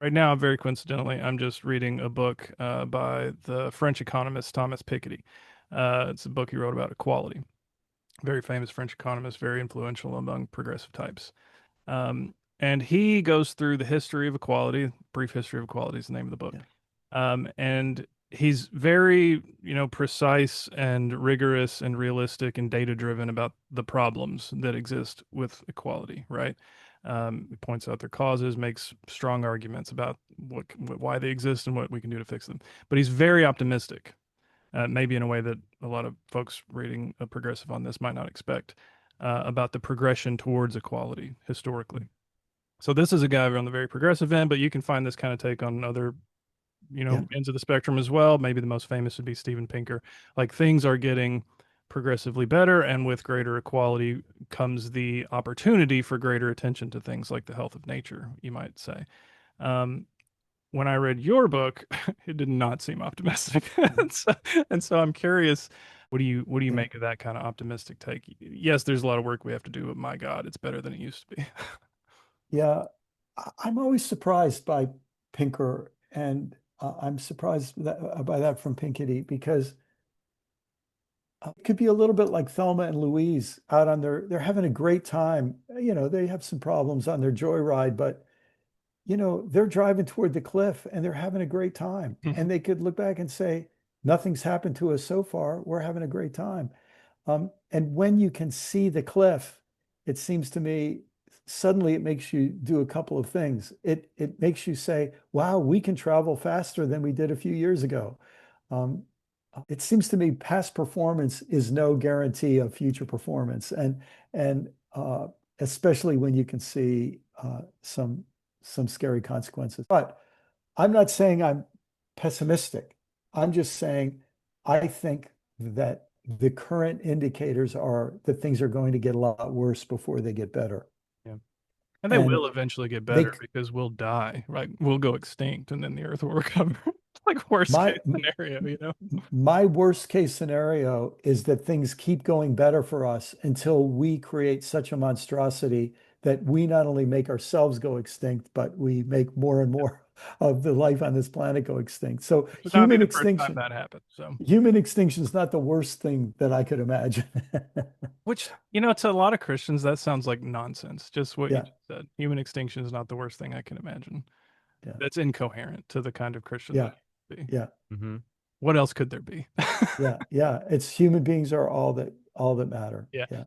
Right now, very coincidentally, I'm just reading a book by the French economist Thomas Piketty. It's a book he wrote about equality. Very famous French economist, very influential among progressive types. And he goes through the history of equality. Brief History of Equality is the name of the book. Yeah, And he's very, precise and rigorous and realistic and data driven about the problems that exist with equality, right? He points out their causes, makes strong arguments about why they exist and what we can do to fix them. But he's very optimistic, maybe in a way that a lot of folks reading a progressive on this might not expect, about the progression towards equality historically. So this is a guy on the very progressive end, but you can find this kind of take on other, yeah, ends of the spectrum as well. Maybe the most famous would be Steven Pinker. Like things are getting progressively better, and with greater equality comes the opportunity for greater attention to things like the health of nature, you might say. Um, when I read your book, it did not seem optimistic. mhm, And so I'm curious, what do you yeah, make of that kind of optimistic take? Yes, there's a lot of work we have to do, but my God, it's better than it used to be. yeah. I'm always surprised by Pinker, and I'm surprised by that from Pinkety because it could be a little bit like Thelma and Louise out on they're having a great time. They have some problems on their joyride, but they're driving toward the cliff and they're having a great time. And they could look back and say, nothing's happened to us so far. We're having a great time. And when you can see the cliff, it seems to me suddenly it makes you do a couple of things. It makes you say, wow, we can travel faster than we did a few years ago. Um, it seems to me past performance is no guarantee of future performance, and especially when you can see some scary consequences. But I'm not saying I'm pessimistic. I'm just saying I think that the current indicators are that things are going to get a lot worse before they get better. Yeah. And they And will eventually get they better because we'll die, right? We'll go extinct and then the earth will recover. Like worst my case scenario. my worst case scenario is that things keep going better for us until we create such a monstrosity that we not only make ourselves go extinct, but we make more and more of the life on this planet go extinct. So This would not be the first time that happened. So, human extinction is not the worst thing that I could imagine. which, to a lot of Christians, that sounds like nonsense. Just what you Yeah, just said. Human extinction is not the worst thing I can imagine. yeah, That's incoherent to the kind of Christian that yeah, I be. yeah, Hmm. What else could there be? yeah, yeah. It's human beings are all that matter. Yeah. Yeah.